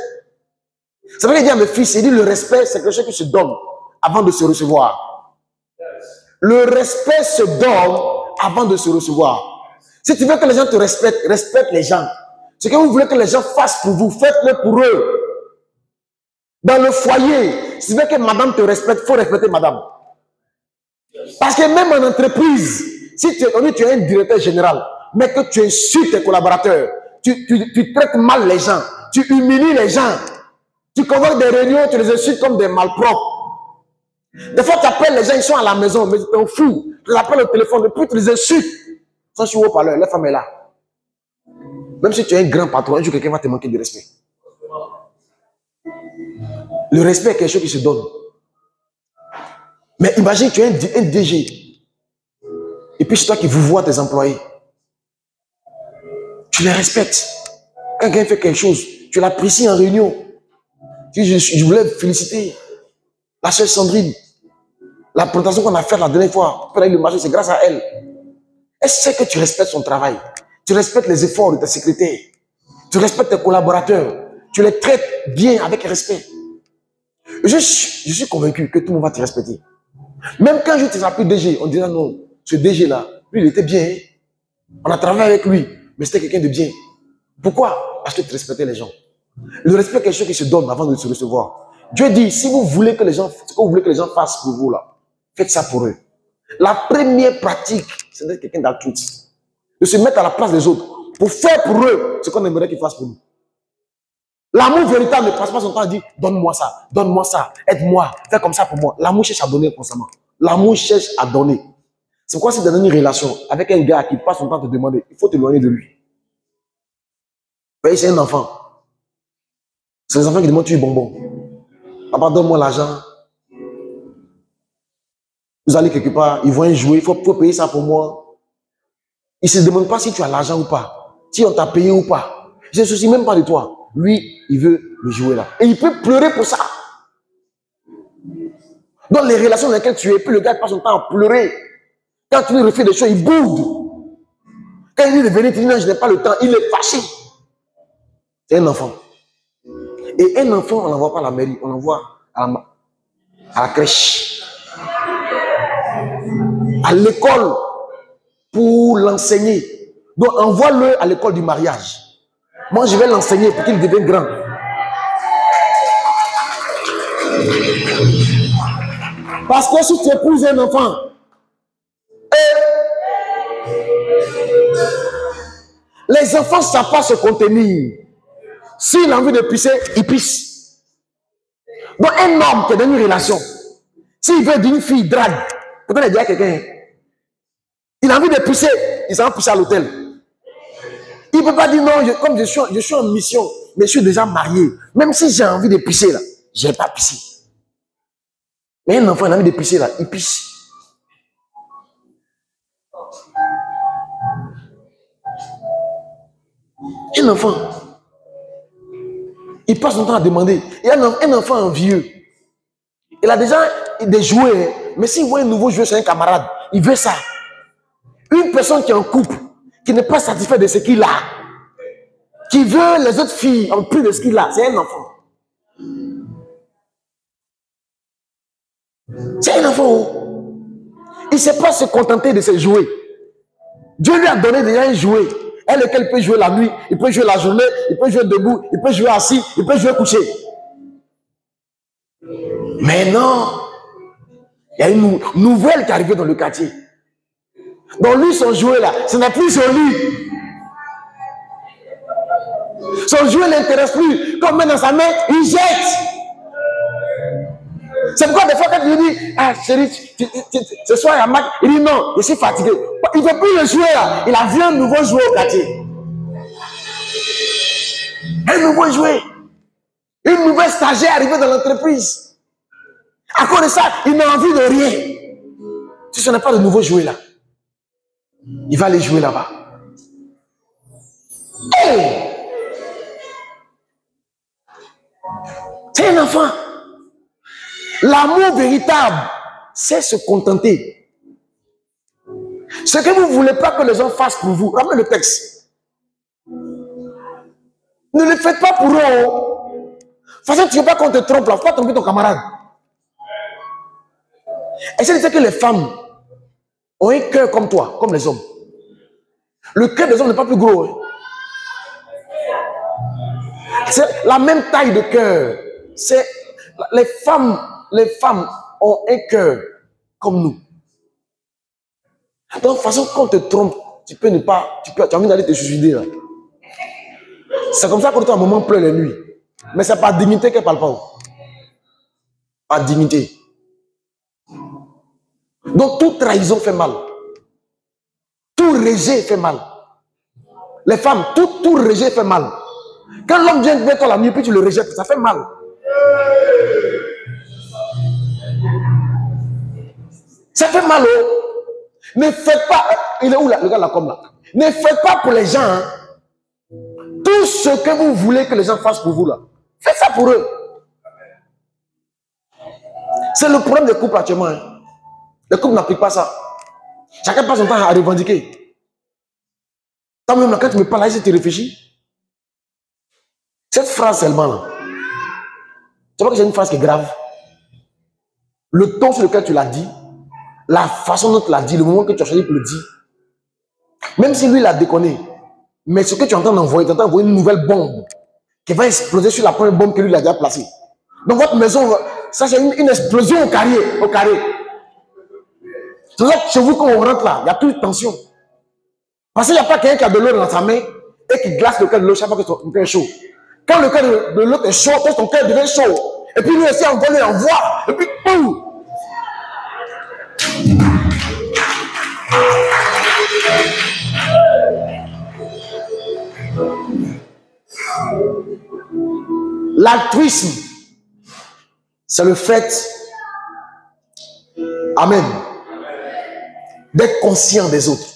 C'est vrai qu'il dit à mes fils, il dit le respect, c'est quelque chose qui se donne avant de se recevoir. Le respect se donne avant de se recevoir. Si tu veux que les gens te respectent, respecte les gens. Ce que vous voulez que les gens fassent pour vous, faites-le pour eux. Dans le foyer, si tu veux que madame te respecte, il faut respecter madame. Parce que même en entreprise, si tu es un directeur général, mais que tu insultes tes collaborateurs, tu traites mal les gens, tu humilies les gens, tu convoques des réunions, tu les insultes comme des malpropres. Des fois, tu appelles les gens, ils sont à la maison, mais tu t'en fous. Tu les appelles au téléphone, depuis tu les insultes. Sans sur haut-parleur, la femme est là. Même si tu es un grand patron, un jour quelqu'un va te manquer de respect. Le respect est quelque chose qui se donne. Mais imagine, tu es un DG. Et puis c'est toi qui vous vois tes employés. Tu les respectes. Quand quelqu'un fait quelque chose, tu l'apprécies en réunion. Je voulais féliciter la sœur Sandrine. La présentation qu'on a faite la dernière fois, pour aller le marché, c'est grâce à elle. Elle sait que tu respectes son travail. Tu respectes les efforts de ta secrétaire. Tu respectes tes collaborateurs. Tu les traites bien avec respect. Je suis convaincu que tout le monde va te respecter. Même quand je ne serai plus DG, on dira non, ce DG-là, lui, il était bien. Hein? On a travaillé avec lui, mais c'était quelqu'un de bien. Pourquoi? Parce que tu respectais les gens. Le respect est quelque chose qui se donne avant de se recevoir. Dieu dit, si vous voulez que les gens, ce que vous voulez que les gens fassent pour vous, là, faites ça pour eux. La première pratique, c'est d'être quelqu'un d'altruiste. De se mettre à la place des autres pour faire pour eux ce qu'on aimerait qu'ils fassent pour nous. L'amour véritable ne passe pas son temps à dire donne-moi ça, aide-moi, fais comme ça pour moi. L'amour cherche à donner constamment. L'amour cherche à donner. C'est pourquoi si tu es dans une relation avec un gars qui passe son temps à te demander, il faut t'éloigner de lui. C'est un enfant. C'est les enfants qui demandent tu es bonbon. Papa, donne-moi l'argent. Vous allez quelque part, ils vont jouer, il faut payer ça pour moi. Ils ne se demandent pas si tu as l'argent ou pas, si on t'a payé ou pas. Ils ne se soucient même pas de toi. Lui, il veut le jouer là. Et il peut pleurer pour ça. Dans les relations dans lesquelles tu es, puis le gars passe son temps à pleurer. Quand tu lui refais des choses, il boude. Quand il dit de venir, tu dis non, je n'ai pas le temps, il est fâché. C'est un enfant. Et un enfant, on n'envoie pas à la mairie, on l'envoie à la crèche, à l'école pour l'enseigner. Donc envoie-le à l'école du mariage. Moi, je vais l'enseigner pour qu'il devienne grand. Parce que si tu épouses un enfant, les enfants ne savent pas se contenir. S'il a envie de pisser, il pisse. Donc un homme qui est dans une relation, s'il veut d'une fille drague, peut-être dire à quelqu'un, il a envie de pisser, il s'en va pisser à l'hôtel. Il ne peut pas dire non, comme je suis en mission, mais je suis déjà marié. Même si j'ai envie de pisser là, je n'ai pas pissé. Mais un enfant, il a envie de pisser là, il pisse. Un enfant, il passe son temps à demander. Et un enfant vieux, il a déjà des jouets, mais s'il voit un nouveau jouet chez un camarade, il veut ça. Une personne qui est en couple, qui n'est pas satisfait de ce qu'il a, qui veut les autres filles en plus de ce qu'il a, c'est un enfant. C'est un enfant. Il ne sait pas se contenter de ses jouets. Dieu lui a donné déjà un jouet. Elle lequel il peut jouer la nuit, il peut jouer la journée, il peut jouer debout, il peut jouer assis, il peut jouer couché. Mais non, il y a une nouvelle qui est arrivée dans le quartier. Donc lui, son jouet là, ce n'est plus sur lui. Son jouet ne l'intéresse plus. Comme met dans sa main, il jette. C'est pourquoi des fois quand tu lui dis, ah chérie, ce soir il y a Mac, il dit non, je suis fatigué. Il ne veut plus le jouer là. Il a vu un nouveau jouet au quartier. Un nouveau jouet. Une nouvelle stagiaire arrivée dans l'entreprise. À cause de ça, il n'a envie de rien. Si ce n'est pas de nouveau jouet là, il va aller jouer là-bas. Hey! C'est un enfant. L'amour véritable, c'est se contenter. Ce que vous ne voulez pas que les gens fassent pour vous, ramenez le texte. Ne le faites pas pour eux. De toute façon, tu ne veux pas qu'on te trompe là, il ne faut pas tromper ton camarade. Essaye de dire que les femmes ont un cœur comme toi, comme les hommes. Le cœur des hommes n'est pas plus gros. Hein. C'est la même taille de cœur. C'est les femmes ont un cœur comme nous. Donc, de toute façon, quand on te trompe, tu peux ne pas, tu as envie d'aller te suicider là. C'est comme ça que ton maman pleure les nuits. Mais c'est par dignité qu'elle ne parle pas. Par dignité. Donc, toute trahison fait mal. Tout rejet fait mal. Les femmes, tout rejet fait mal. Quand l'homme vient vers toi la nuit, puis tu le rejettes, ça fait mal. Ça fait mal. Ne faites pas. Il est où là, le gars là comme là? Ne faites pas pour les gens. Hein. Tout ce que vous voulez que les gens fassent pour vous là, faites ça pour eux. C'est le problème des couples actuellement. Hein. Les couples n'appliquent pas ça. Chacun passe son temps à revendiquer. Toi-même, là, quand tu me parles, si tu réfléchis, cette phrase seulement là, tu vois que c'est une phrase qui est grave. Le ton sur lequel tu l'as dit, la façon dont tu l'as dit, le moment que tu as choisi pour le dire, même si lui, il a déconné, mais ce que tu es en train d'envoyer, tu es en train d'envoyer une nouvelle bombe qui va exploser sur la première bombe que lui, il a déjà placée. Dans votre maison, ça c'est une explosion au carré. C'est pour ça que chez vous, quand on rentre là, il n'y a plus de tension. Parce qu'il n'y a pas quelqu'un qui a de l'eau dans sa main et qui glace le cœur de l'autre chaque fois que ton cœur est chaud. Quand le cœur de l'autre est chaud, ton cœur devient chaud. Et puis lui aussi envoie, lui envoie. Et puis, boum! L'altruisme, c'est le fait, amen, d'être conscient des autres.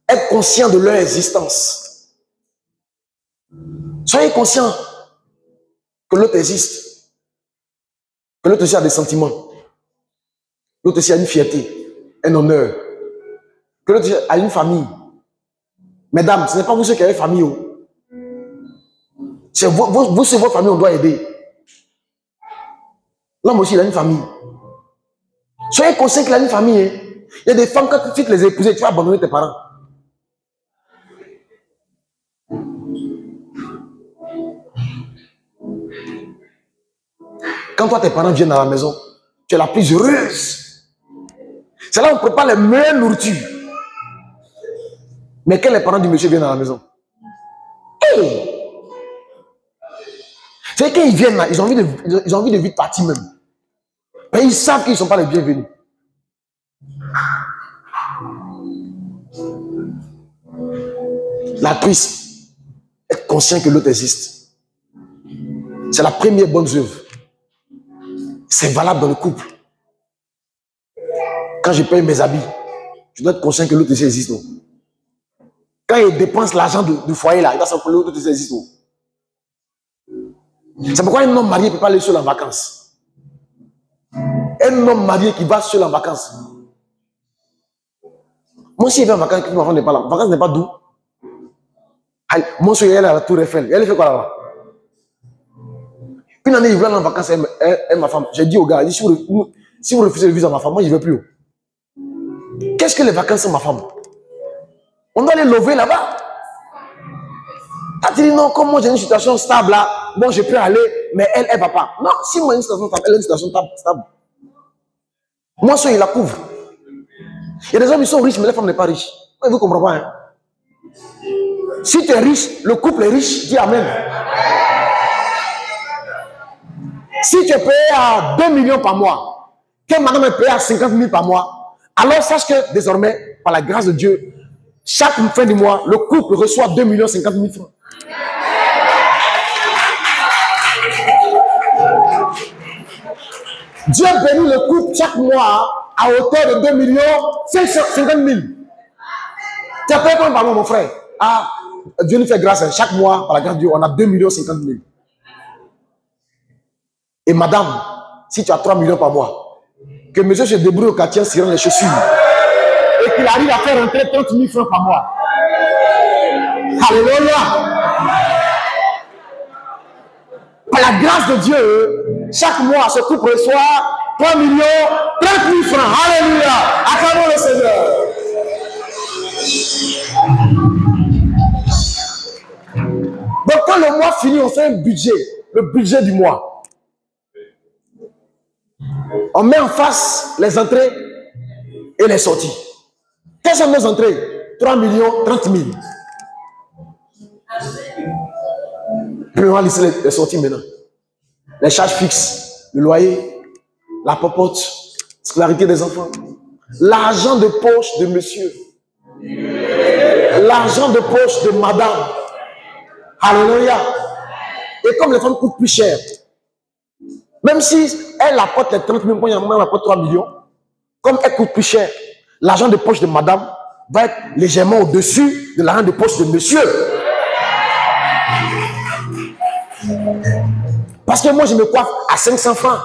Être conscient de leur existence. Soyez conscient que l'autre existe. Que l'autre aussi a des sentiments. L'autre aussi a une fierté, un honneur. Que l'autre aussi a une famille. Mesdames, ce n'est pas vous ceux qui avez famille. C'est vous, c'est votre famille, on doit aider. L'homme aussi, il a une famille. Soyez conscient qu'il a une famille. Hein. Il y a des femmes, quand tu les épouser, tu vas abandonner tes parents. Quand toi, tes parents viennent à la maison, tu es la plus heureuse. C'est là où on prépare les meilleures nourritures. Mais quand les parents du monsieur viennent à la maison, hey! C'est quand ils viennent là, ils ont envie de vite partir même. Mais ils savent qu'ils ne sont pas les bienvenus. L'altruisme, être conscient que l'autre existe. C'est la première bonne œuvre. C'est valable dans le couple. Quand je paye mes habits, je dois être conscient que l'autre aussi existe. Non? Quand il dépense l'argent du foyer là, il doit savoir que l'autre aussi existe. Non? C'est pourquoi un homme marié ne peut pas aller seul en vacances. Un homme marié qui va seul en vacances. Moi, si il va en vacances, ma femme n'est pas là. Vacances n'est pas doux. Moi, je suis allé à la Tour Eiffel. Elle fait quoi là-bas? Une année, il voulait aller en vacances et ma femme. J'ai dit au gars, si vous refusez le visa à ma femme, moi, je ne vais plus. Qu'est-ce que les vacances sont ma femme? On doit aller lever là-bas. Tu dis non, comme moi j'ai une situation stable là, bon, je peux aller, mais elle ne va pas. Non, si moi j'ai une situation stable, elle a une situation stable. Moi, ça, il la couvre. Il y a des hommes qui sont riches, mais la femme n'est pas riche. Vous ne comprenez pas. Hein? Si tu es riche, le couple est riche, dis Amen. Si tu es payé à 2 millions par mois, que madame est payée à 50 000 par mois, alors sache que désormais, par la grâce de Dieu, chaque fin du mois, le couple reçoit 2 millions 50 000 francs. Dieu bénit le couple chaque mois à hauteur de 2 millions 50 000. Tu as payé combien par mois, mon frère? Ah, Dieu nous fait grâce. Chaque mois, par la grâce de Dieu, on a 2 millions 50 000. Et madame, si tu as 3 millions par mois, que monsieur se débrouille au quartier en tirant les chaussures et qu'il arrive à faire rentrer 30 000 francs par mois. Alléluia! Par la grâce de Dieu, chaque mois, ce couple reçoit 3 millions 30 000 francs. Alléluia! Acclamons le Seigneur. Donc, quand le mois finit, on fait un budget, le budget du mois. On met en face les entrées et les sorties. Quelles sont nos entrées? 3 millions 30 000. Puis on va lisser les sorties maintenant. Les charges fixes, le loyer, la popote, scolarité des enfants, l'argent de poche de monsieur, l'argent de poche de madame. Alléluia. Et comme les femmes coûtent plus cher, même si elle apporte les 30 000 points, elle apporte 3 millions, comme elle coûte plus cher, l'argent de poche de madame va être légèrement au-dessus de l'argent de poche de monsieur. Parce que moi, je me coiffe à 500 francs.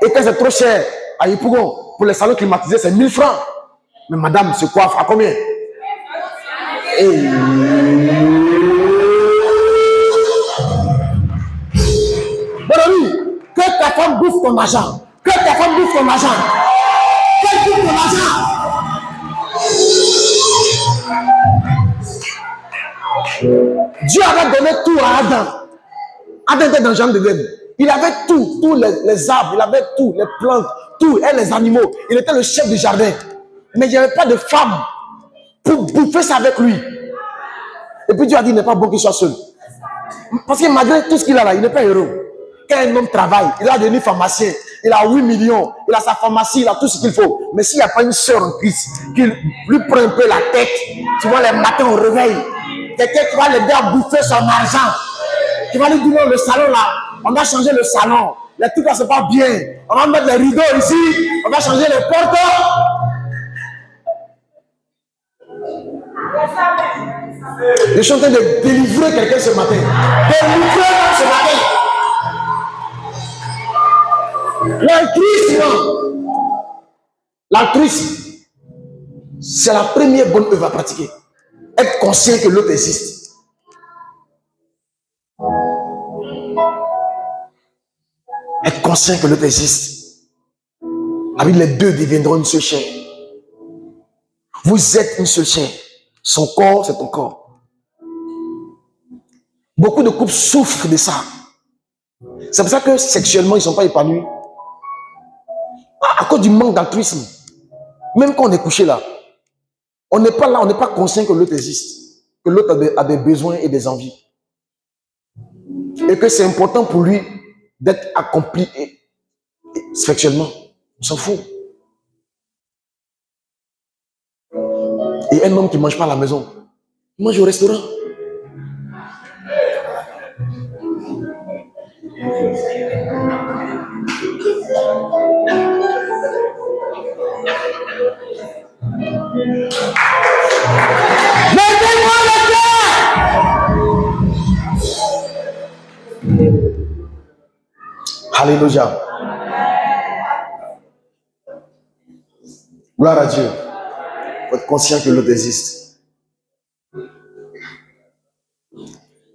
Et quand c'est trop cher, à Ypougon, pour les salons climatisés, c'est 1000 francs. Mais madame se coiffe à combien? Bon ami, que ta femme bouffe ton argent. Que ta femme bouffe ton argent. Qu'elle bouffe ton argent. Dieu avait donné tout à Adam. Adam était dans le jardin d'Éden. Il avait tout, tous les arbres, il avait tout, les plantes, tout, et les animaux. Il était le chef du jardin. Mais il n'y avait pas de femme pour bouffer ça avec lui. Et puis Dieu a dit, il n'est pas bon qu'il soit seul. Parce que malgré tout ce qu'il a là, il n'est pas heureux. Quand un homme travaille, il a devenu pharmacien, il a 8 millions, il a sa pharmacie, il a tout ce qu'il faut. Mais s'il n'y a pas une sœur en Christ qui lui prend un peu la tête, tu vois, les matins au réveil, quelqu'un qui va l'aider à bouffer son argent, qui va lui dire, non, le salon là, on va changer le salon, les trucs là, c'est pas bien, on va mettre les rideaux ici, on va changer les portes. Je suis en train de délivrer quelqu'un ce matin. Délivrer ce matin. L'altruisme, c'est la première bonne œuvre à pratiquer. Être conscient que l'autre existe. Être conscient que l'autre existe. Avec les deux deviendront une seule chair. Vous êtes une seule chair. Son corps, c'est ton corps. Beaucoup de couples souffrent de ça. C'est pour ça que sexuellement, ils ne sont pas épanouis. À cause du manque d'altruisme. Même quand on est couché là, on n'est pas là, on n'est pas conscient que l'autre existe. Que l'autre a des besoins et des envies. Et que c'est important pour lui d'être accompli sexuellement. On s'en fout. Et un homme qui ne mange pas à la maison, il mange au restaurant. Mettez-moi le cœur. Alléluia. Gloire à Dieu. Il faut être conscient que l'autre existe.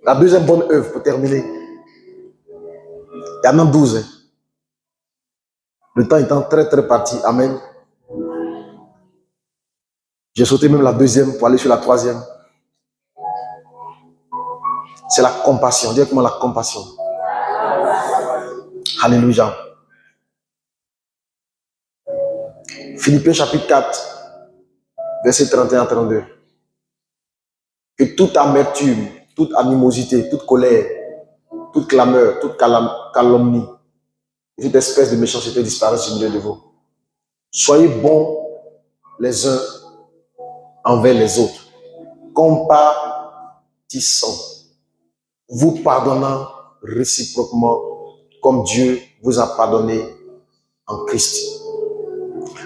La deuxième bonne œuvre pour terminer. Il y en a 12. Hein. Le temps étant très très parti. Amen. J'ai sauté même la deuxième pour aller sur la troisième. C'est la compassion. Directement la compassion. Alléluia. Philippiens chapitre 4. Verset 31-32. Que toute amertume, toute animosité, toute colère, toute clameur, toute calomnie, toute espèce de méchanceté disparaisse du milieu de vous. Soyez bons les uns envers les autres, compatissants, vous pardonnant réciproquement comme Dieu vous a pardonné en Christ.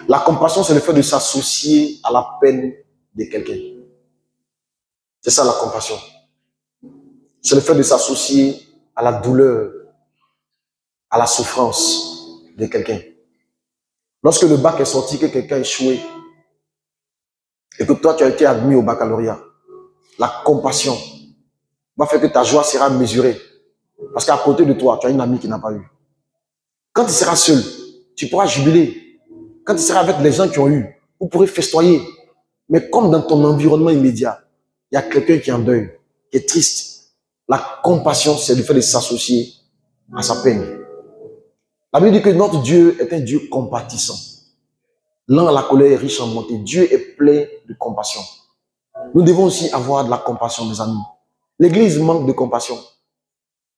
La compassion, c'est le fait de s'associer à la peine de quelqu'un. C'est ça la compassion. C'est le fait de s'associer à la douleur, à la souffrance de quelqu'un. Lorsque le bac est sorti, que quelqu'un a échoué, et que toi tu as été admis au baccalauréat, la compassion va faire que ta joie sera mesurée. Parce qu'à côté de toi, tu as une amie qui n'a pas eu. Quand tu seras seul, tu pourras jubiler. Quand tu seras avec les gens qui ont eu, vous pourrez festoyer. Mais comme dans ton environnement immédiat, il y a quelqu'un qui est en deuil, qui est triste. La compassion, c'est le fait de s'associer à sa peine. La Bible dit que notre Dieu est un Dieu compatissant. Lent à la colère est riche en bonté. Dieu est plein de compassion. Nous devons aussi avoir de la compassion, mes amis. L'Église manque de compassion.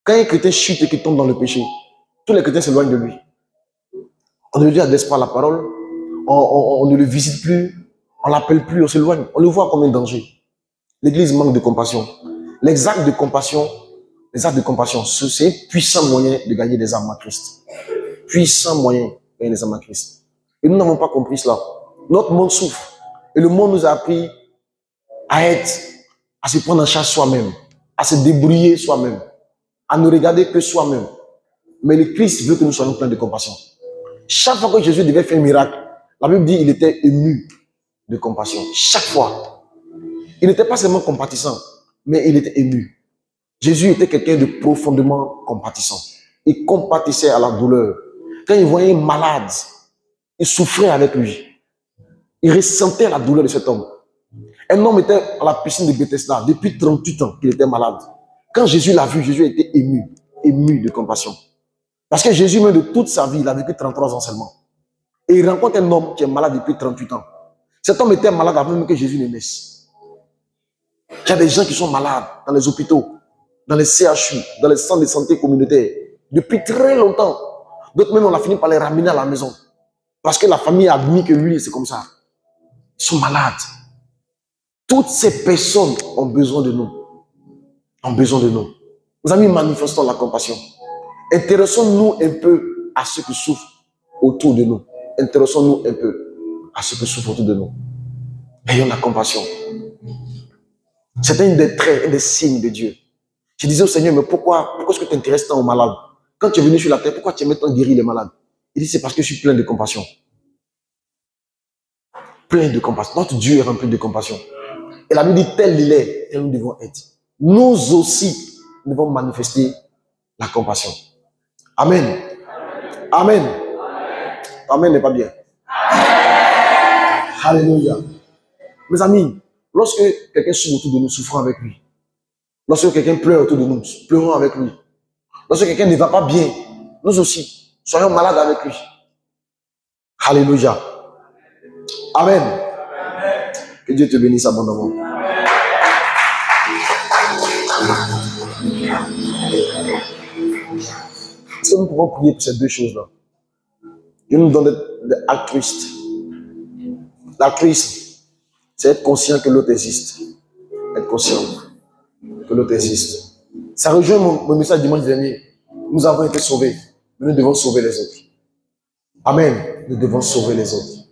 Quand un chrétien chute et qu'il tombe dans le péché, tous les chrétiens s'éloignent de lui. On ne lui adresse pas la parole, on ne le visite plus, on ne l'appelle plus, on s'éloigne. On le voit comme un danger. L'Église manque de compassion. Les actes de compassion, c'est un puissant moyen de gagner des âmes à Christ. Puissant moyen de gagner des âmes à Christ. Et nous n'avons pas compris cela. Notre monde souffre. Et le monde nous a appris à se prendre en charge soi-même, à se débrouiller soi-même, à ne regarder que soi-même. Mais le Christ veut que nous soyons pleins de compassion. Chaque fois que Jésus devait faire un miracle, la Bible dit qu'il était ému de compassion. Chaque fois. Il n'était pas seulement compatissant, mais il était ému. Jésus était quelqu'un de profondément compatissant. Il compatissait à la douleur. Quand il voyait un malade, il souffrait avec lui. Il ressentait la douleur de cet homme. Un homme était à la piscine de Bethesda depuis 38 ans qu'il était malade. Quand Jésus l'a vu, Jésus était ému de compassion. Parce que Jésus, même de toute sa vie, il a vécu 33 ans seulement. Et il rencontre un homme qui est malade depuis 38 ans. Cet homme était malade avant même que Jésus ne naisse. Il y a des gens qui sont malades dans les hôpitaux, dans les CHU, dans les centres de santé communautaires, depuis très longtemps. D'autres même, on a fini par les ramener à la maison. Parce que la famille a admis que lui, c'est comme ça. Ils sont malades. Toutes ces personnes ont besoin de nous. Ont besoin de nous. Nos amis, manifestons la compassion. Intéressons-nous un peu à ceux qui souffrent autour de nous. Intéressons-nous un peu à ceux qui souffrent autour de nous. Ayons la compassion. C'est un des traits, un des signes de Dieu. Je disais au Seigneur, mais pourquoi est-ce que tu t'intéresses tant aux malades? Quand tu es venu sur la terre, pourquoi tu aimes tant guérir les malades? Il dit, c'est parce que je suis plein de compassion. Plein de compassion. Notre Dieu est rempli de compassion. Et la Bible dit, tel il est, tel nous devons être. Nous aussi, nous devons manifester la compassion. Amen. Amen. Amen n'est pas bien. Alléluia. Mes amis, lorsque quelqu'un souffre autour de nous, souffrons avec lui. Lorsque quelqu'un pleure autour de nous, pleurons avec lui. Lorsque quelqu'un ne va pas bien, nous aussi, soyons malades avec lui. Alléluia. Amen. Que Dieu te bénisse abondamment. Est-ce que nous pouvons prier pour ces deux choses-là? Dieu nous donne des altruistes. L'altruisme, c'est être conscient que l'autre existe. Être conscient que l'autre existe. Ça rejoint mon message dimanche dernier. Nous avons été sauvés, mais nous devons sauver les autres. Amen. Nous devons sauver les autres.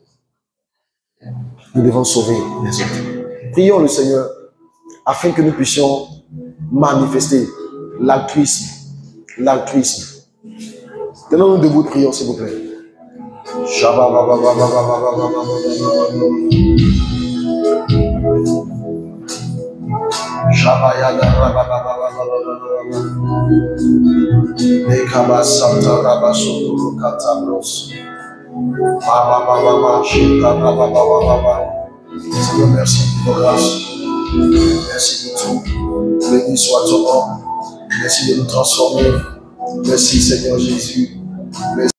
Nous devons sauver les autres. Prions le Seigneur afin que nous puissions manifester l'altruisme. L'altruisme. Tenons-nous debout, prions s'il vous plaît. Seigneur, merci pour ta grâce. Merci pour tout. Béni soit ton nom. Merci de nous transformer. Merci Seigneur Jésus. Merci.